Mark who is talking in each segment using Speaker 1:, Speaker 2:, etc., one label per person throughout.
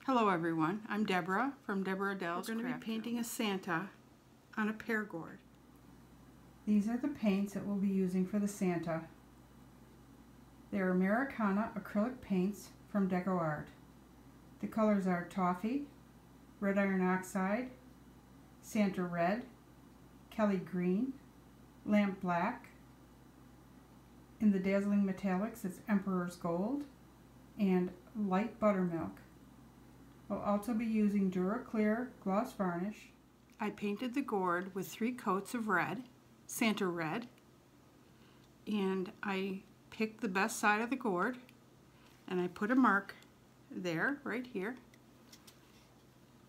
Speaker 1: Hello everyone, I'm Deborah from DeborahAdele's. We're going to be painting a Santa on a pear gourd. These are the paints that we'll be using for the Santa. They're Americana acrylic paints from DecoArt. The colors are Toffee, RedIron Oxide, Santa Red, Kelly Green, Lamp Black. In the Dazzling metallics it's Emperor's Gold and Light Buttermilk. We'll also be using DuraClear gloss varnish. I painted the gourd with 3 coats of red, Santa Red, and I picked the best side of the gourd and I put a mark there, right here,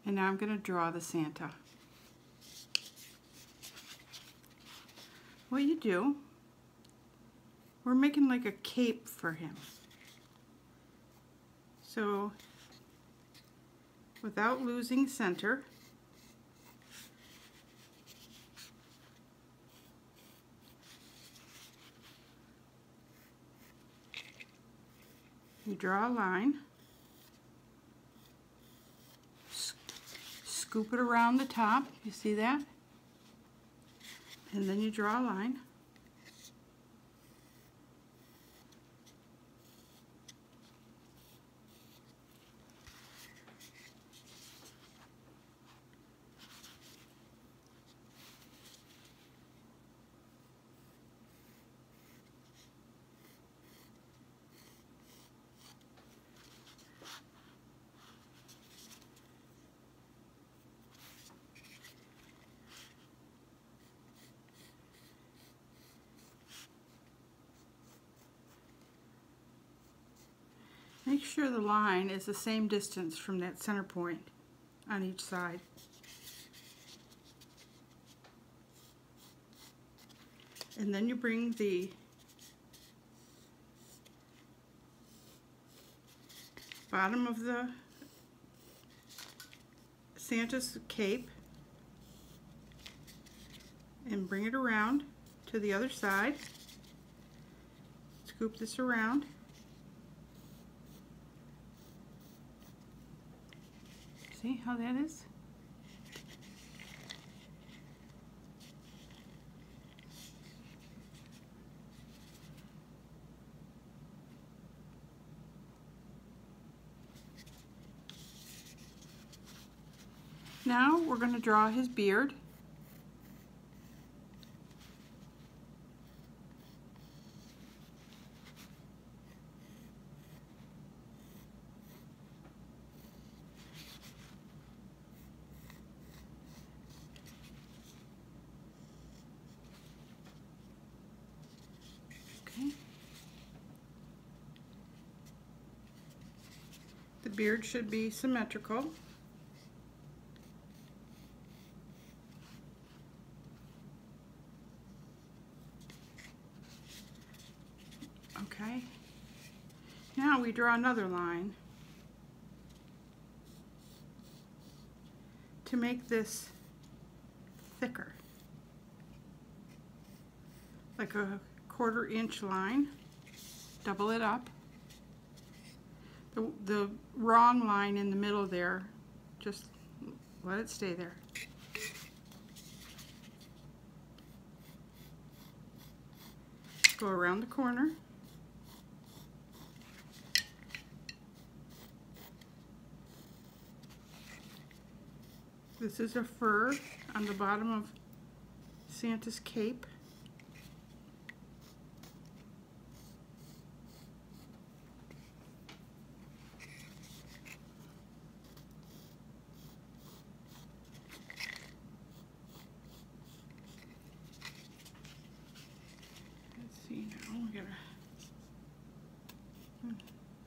Speaker 1: and now I'm going to draw the Santa. What you do, we're making like a cape for him. So without losing center, you draw a line, scoop it around the top, you see that? And then you draw a line. Make sure the line is the same distance from that center point on each side. And then you bring the bottom of the Santa's cape and bring it around to the other side. Scoop this around. See how that is? Now we're going to draw his beard. The beard should be symmetrical. Okay. Now we draw another line to make this thicker, like a 1/4 inch line. Double it up. The wrong line in the middle there, just let it stay there. Go around the corner. This is a fur on the bottom of Santa's cape. Now we gotta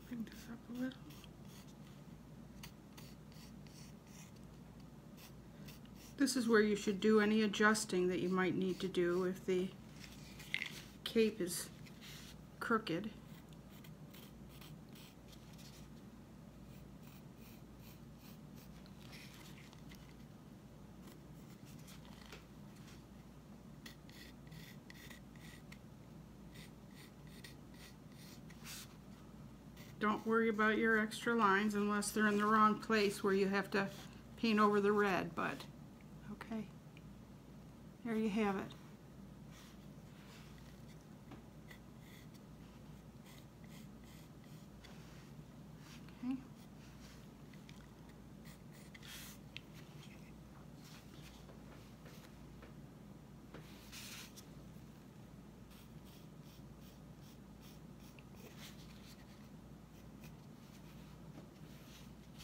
Speaker 1: bring this up a little. This is where you should do any adjusting that you might need to do if the cape is crooked. Don't worry about your extra lines unless they're in the wrong place where you have to paint over the red, but okay. There you have it. Okay.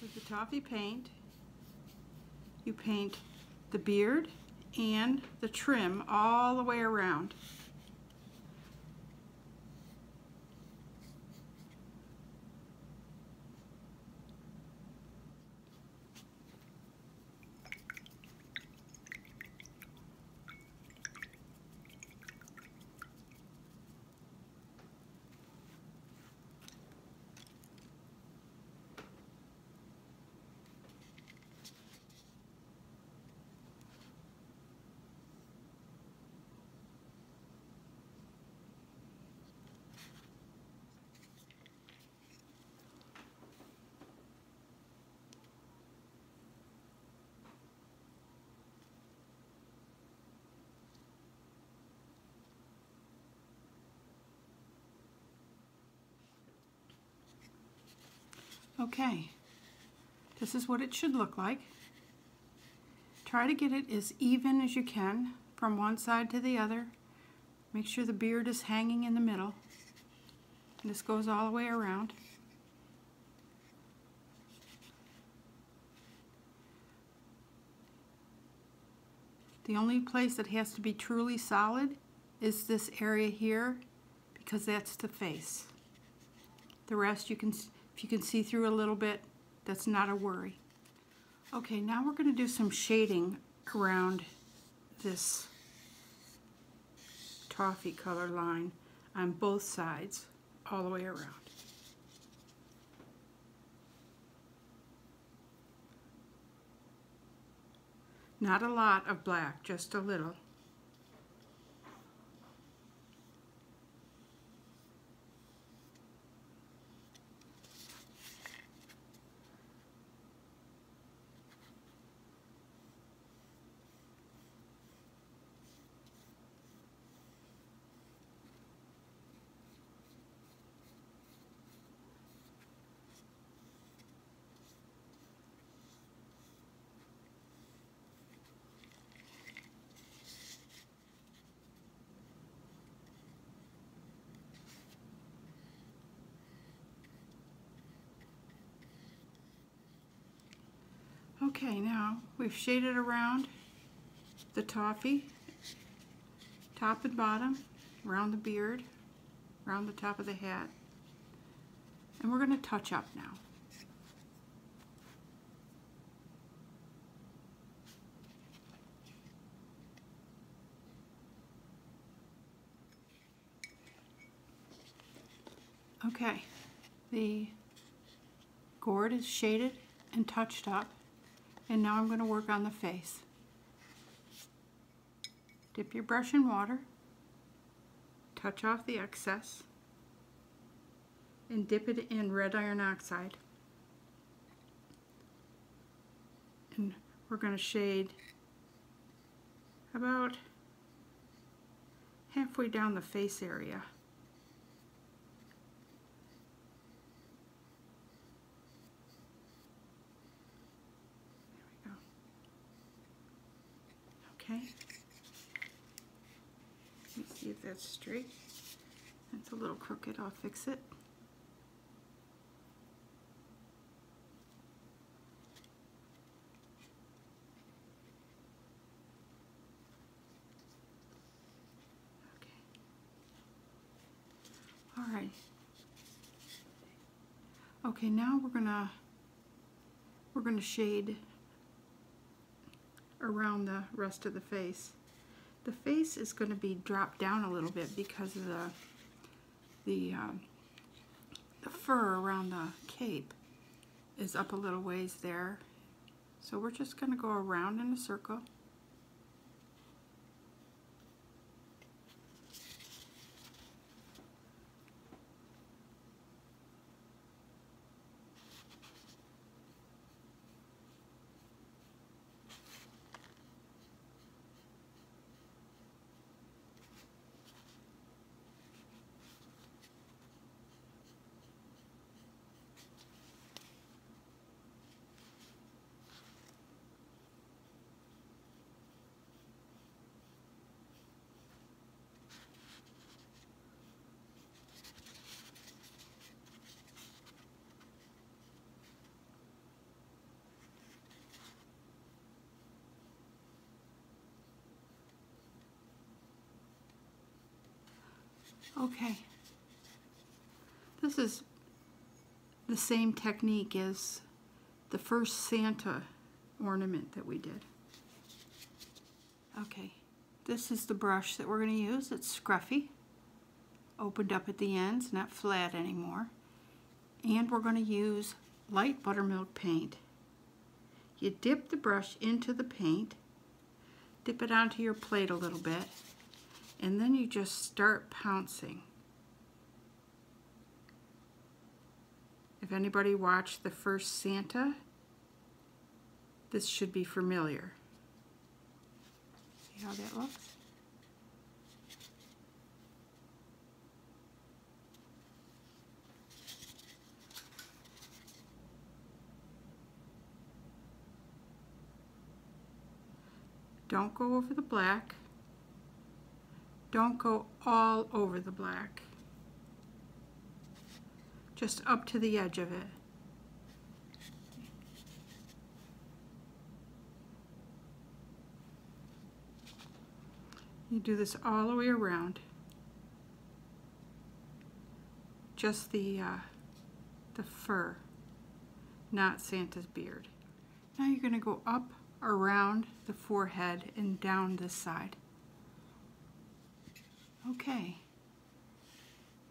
Speaker 1: With the Toffee paint, you paint the beard and the trim all the way around. Okay, this is what it should look like. Try to get it as even as you can from one side to the other. Make sure the beard is hanging in the middle. And this goes all the way around. The only place that has to be truly solid is this area here, because that's the face. The rest you can, if you can see through a little bit, that's not a worry. Okay, now we're going to do some shading around this toffee color line on both sides, all the way around. Not a lot of black, just a little. Okay, now we've shaded around the toffee, top and bottom, around the beard, around the top of the hat, and we're going to touch up now. Okay, the gourd is shaded and touched up. And now I'm going to work on the face. Dip your brush in water, touch off the excess, and dip it in RedIron Oxide. And we're going to shade about halfway down the face area. Okay, let me see if that's straight. That's a little crooked, I'll fix it. Okay. All right. Okay, now we're gonna shade around the rest of the face. The face is going to be dropped down a little bit because of the fur around the cape is up a little ways there. So we're just going to go around in a circle. Okay, this is the same technique as the first Santa ornament that we did. Okay, this is the brush that we're going to use. It's scruffy, opened up at the ends, not flat anymore. And we're going to use light buttermilk paint. You dip the brush into the paint, dip it onto your plate a little bit, and then you just start pouncing. If anybody watched the first Santa, this should be familiar. See how that looks? Don't go over the black. Don't go all over the black. Just up to the edge of it. You do this all the way around. Just the fur, not Santa's beard. Now you're going to go up around the forehead and down this side. Okay,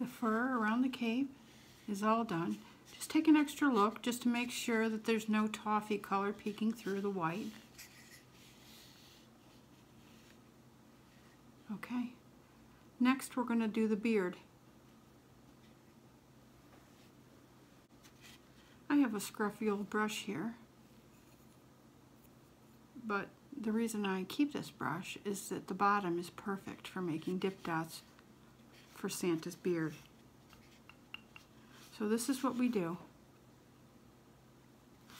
Speaker 1: the fur around the cape is all done. Just take an extra look just to make sure that there's no toffee color peeking through the white. Okay, next we're going to do the beard. I have a Scruffy Old Brush here, but the reason I keep this brush is that the bottom is perfect for making dip dots for Santa's beard. So this is what we do.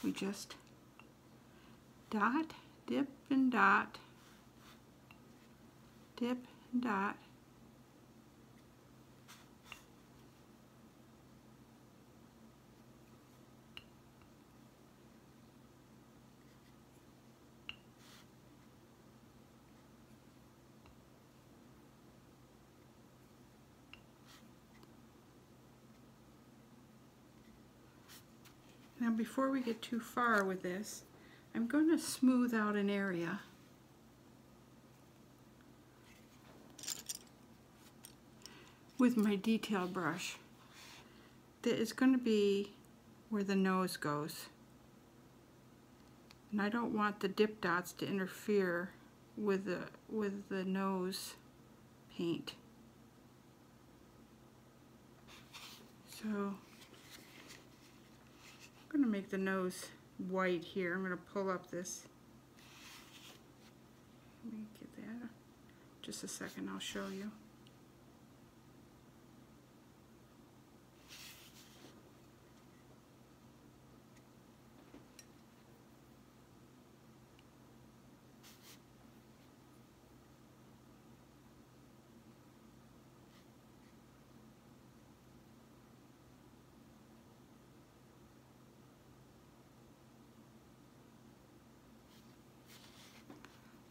Speaker 1: We just dot, dip and dot, dip and dot. Now before we get too far with this, I'm going to smooth out an area. With my detail brush. That is going to be where the nose goes. And I don't want the dip dots to interfere with the nose paint. So I'm going to make the nose white here. I'm going to pull up this. Let me get that. Just a second, I'll show you.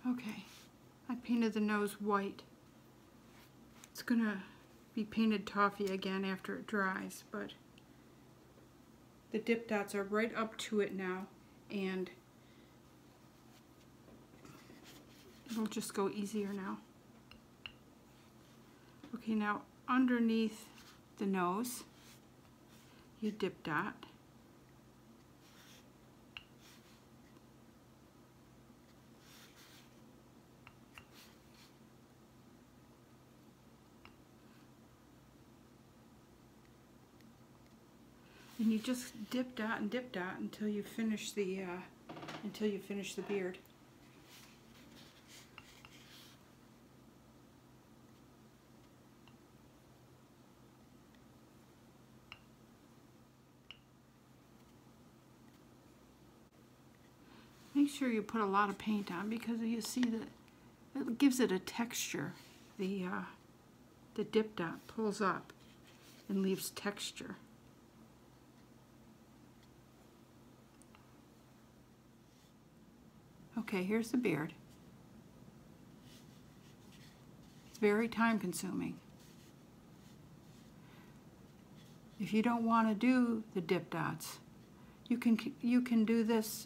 Speaker 1: Okay, I painted the nose white. It's gonna be painted toffee again after it dries, but the dip dots are right up to it now, and it'll just go easier now. Okay, now underneath the nose, you dip dot. And you just dip dot and dip dot until you finish the beard. Make sure you put a lot of paint on because you see that it gives it a texture. The dip dot pulls up and leaves texture. Okay, here's the beard. It's very time consuming. If you don't want to do the dip dots, you can do this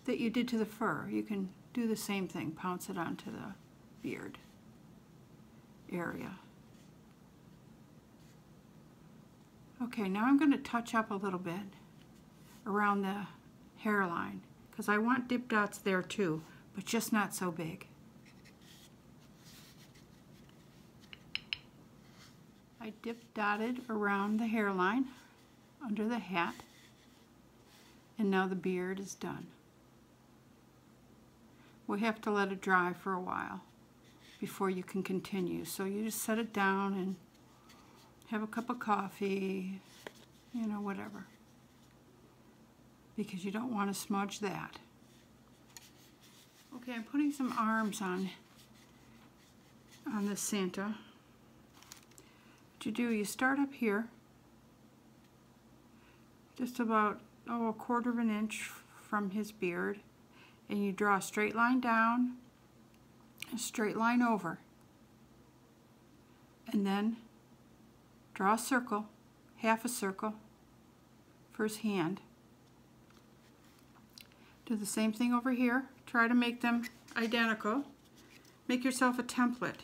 Speaker 1: that you did to the fur. You can do the same thing, pounce it onto the beard area. Okay, now I'm going to touch up a little bit around the hairline because I want dip dots there too, but just not so big. I dip dotted around the hairline under the hat, and now the beard is done. We have to let it dry for a while before you can continue. So you just set it down and have a cup of coffee, you know, whatever, because you don't want to smudge that. Okay, I'm putting some arms on this Santa. What you do, you start up here, just about, a quarter of an inch from his beard, and you draw a straight line down, a straight line over, and then draw a circle, half a circle for his hand. Do the same thing over here. Try to make them identical. Make yourself a template.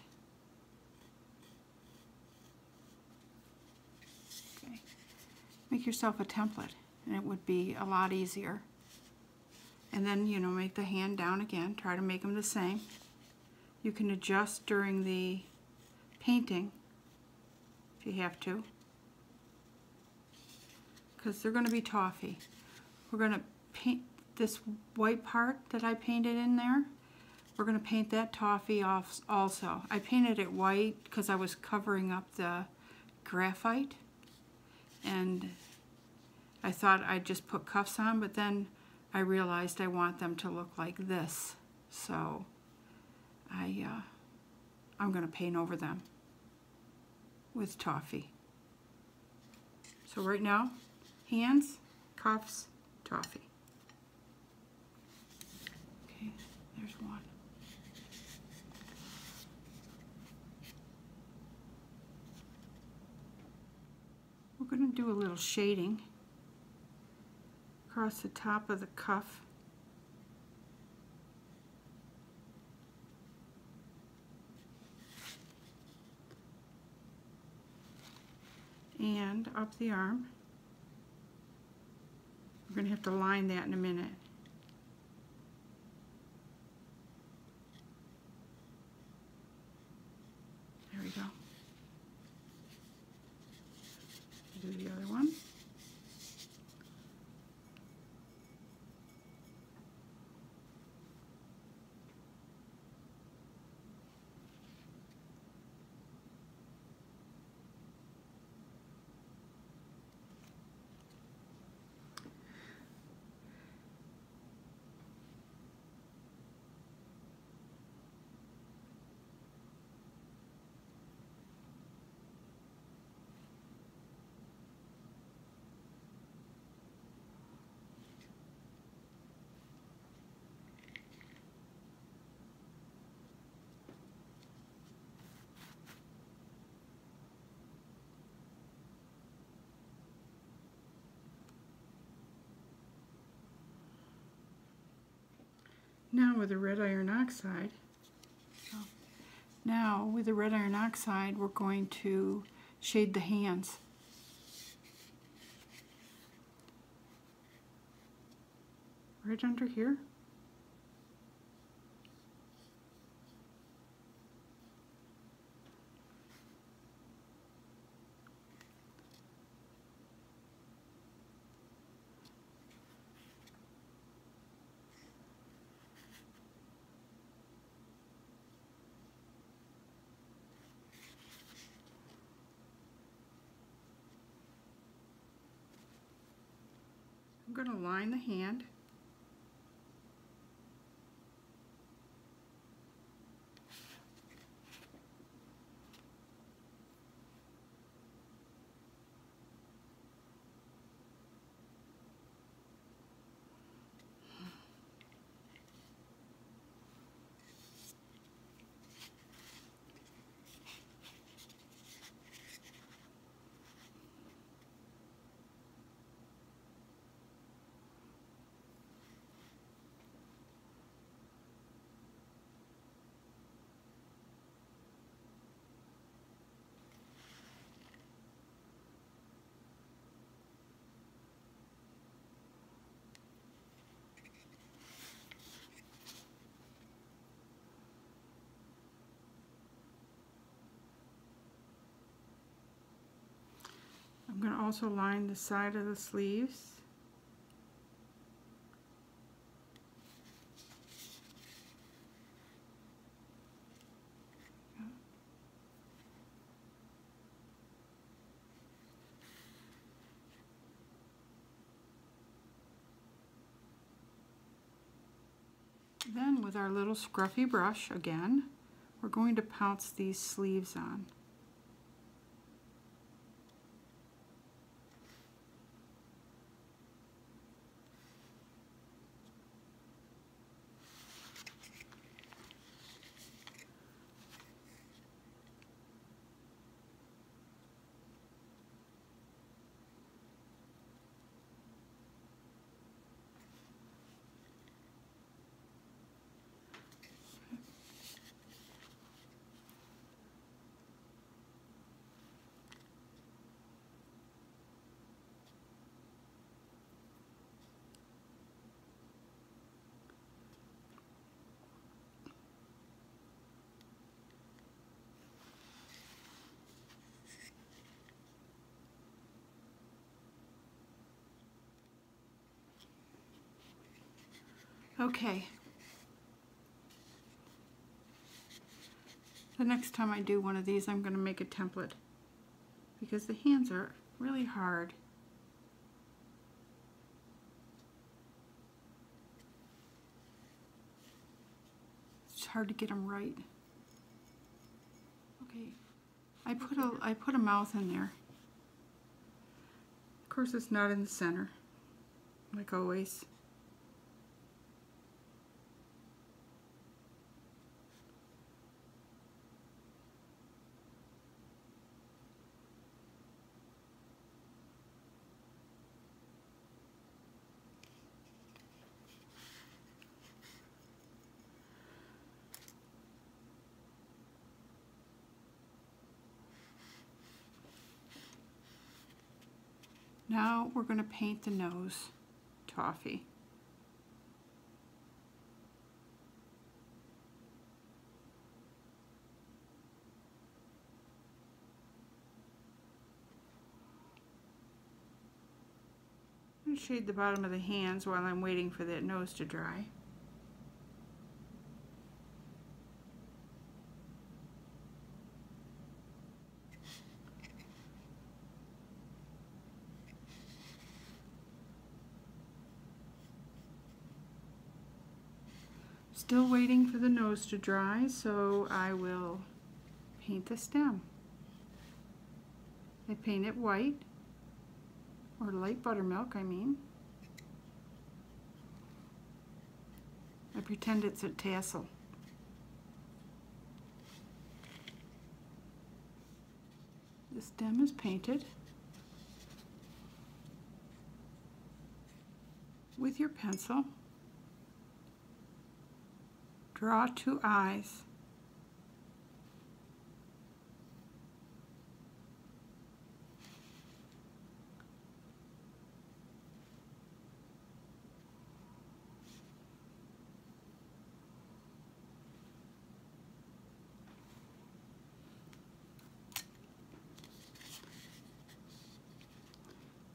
Speaker 1: Okay. Make yourself a template, and it would be a lot easier. And then, you know, make the hand down again. Try to make them the same. You can adjust during the painting if you have to, because they're going to be toffee. We're going to paint this white part that I painted in there. We're going to paint that toffee off also. I painted it white because I was covering up the graphite, and I thought I'd just put cuffs on, but then I realized I want them to look like this, so I'm going to paint over them with toffee. So right now, hands, cuffs, toffee. Okay, there's one. We're going to do a little shading across the top of the cuff. And up the arm. We're going to have to line that in a minute. There we go. Do the other one. Now with the RedIron Oxide, we're going to shade the hands. Right under here. I'm going to line the hand. also line the side of the sleeves. Then with our little scruffy brush again, we're going to pounce these sleeves on. Okay. The next time I do one of these, I'm going to make a template because the hands are really hard. It's hard to get them right. Okay. I put a mouth in there. Of course, it's not in the center, like always. Now we're going to paint the nose, Toffee. I'm going to shade the bottom of the hands while I'm waiting for that nose to dry. Still waiting for the nose to dry, so I will paint the stem. I paint it white, or light buttermilk, I mean. I pretend it's a tassel. The stem is painted. With your pencil, draw two eyes.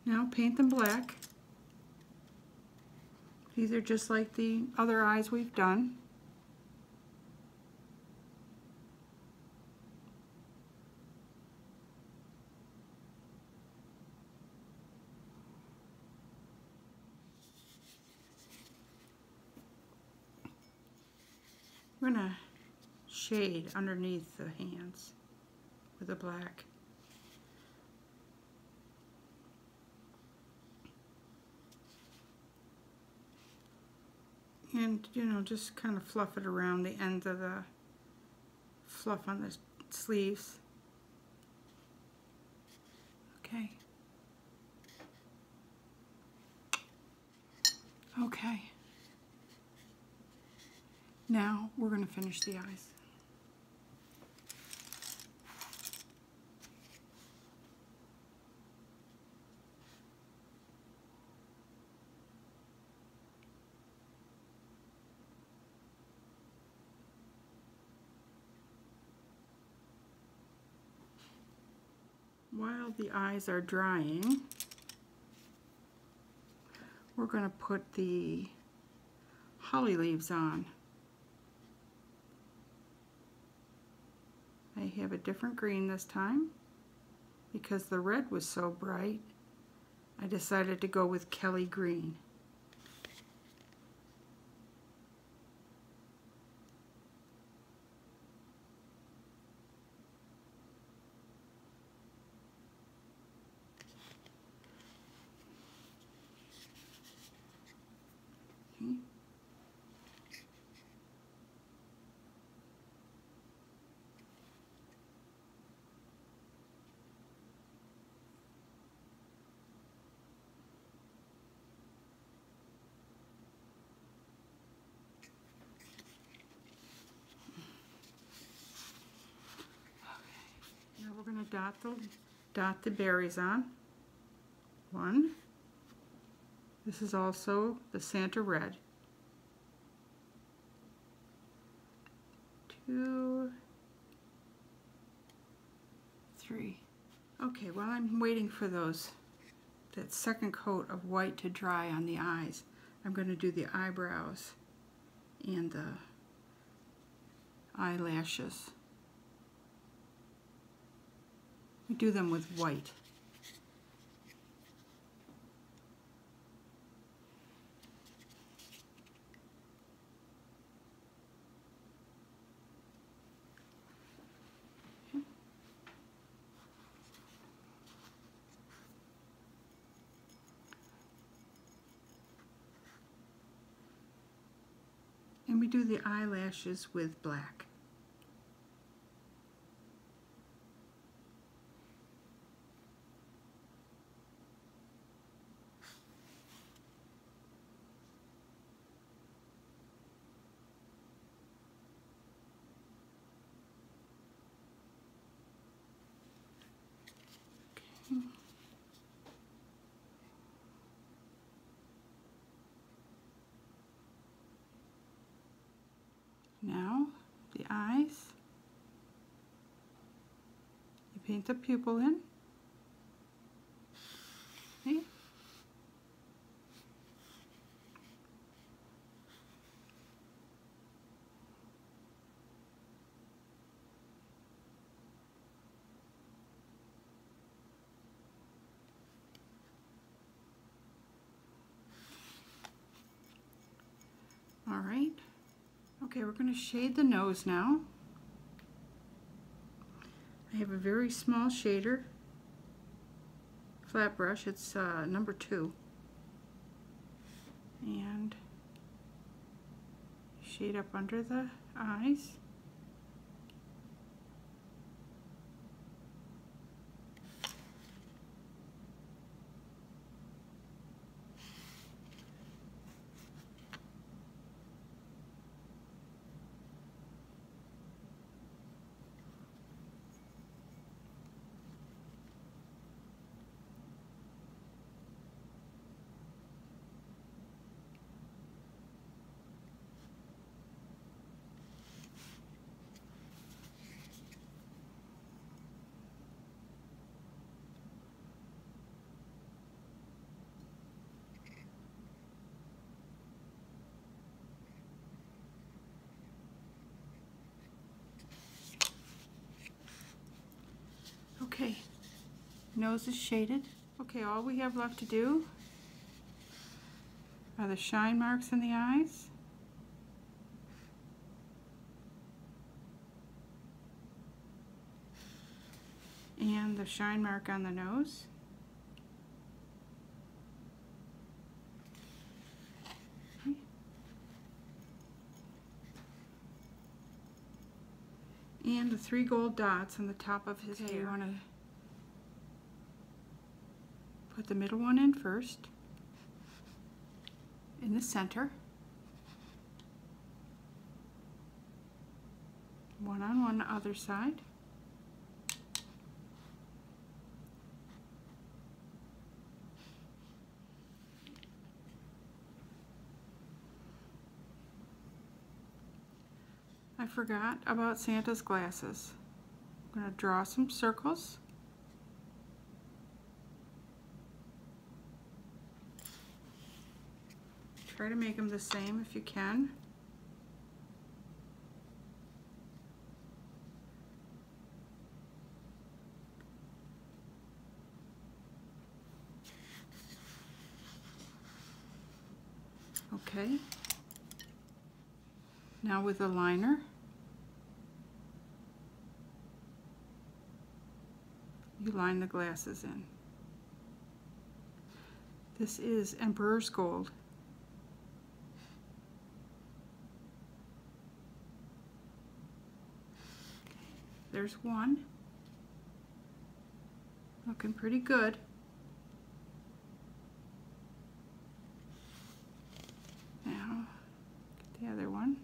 Speaker 1: Now paint them black. These are just like the other eyes we've done. I'm going to shade underneath the hands with the black. And, you know, just kind of fluff it around the ends of the fluff on the sleeves. Okay. Okay. Now we're going to finish the eyes. While the eyes are drying, we're going to put the holly leaves on. I have a different green this time because the red was so bright. I decided to go with Kelly green. Now we're going to dot the berries on. 1. This is also the Santa red. 2, 3. Okay, while I'm waiting for that second coat of white to dry on the eyes, I'm going to do the eyebrows and the eyelashes. We do them with white. And we do the eyelashes with black. Okay. Now, the eyes, you paint the pupil in. Okay. All right. Okay, we're going to shade the nose now. I have a very small shader, flat brush. It's number 2. And shade up under the eyes. Okay, nose is shaded. Okay, all we have left to do are the shine marks in the eyes. And the shine mark on the nose. Okay. And the 3 gold dots on the top of his hair. You want to put the middle one in first, in the center. One on one other side. I forgot about Santa's glasses. I'm going to draw some circles Try to make them the same if you can. Okay. Now with a liner, you line the glasses in. This is Emperor's Gold. There's one. Looking pretty good. Now, get the other one.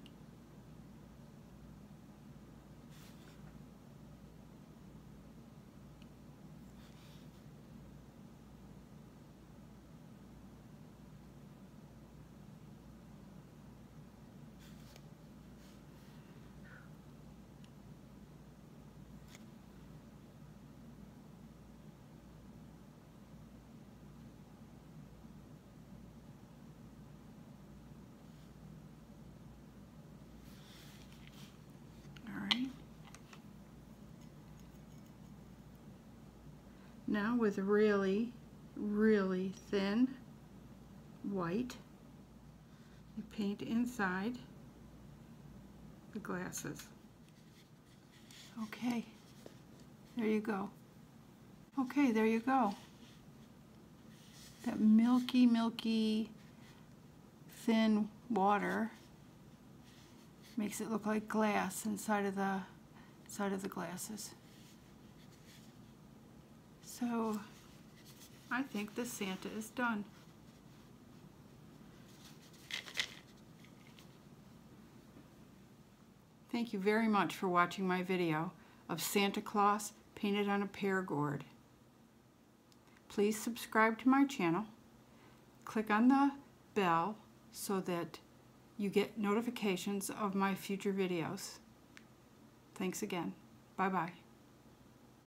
Speaker 1: Now with really, really thin white, you paint inside the glasses. Okay, there you go. Okay, there you go. That milky, milky, thin water makes it look like glass inside of the glasses. So I think the Santa is done. Thank you very much for watching my video of Santa Claus painted on a pear gourd. Please subscribe to my channel. Click on the bell so that you get notifications of my future videos. Thanks again. Bye-bye.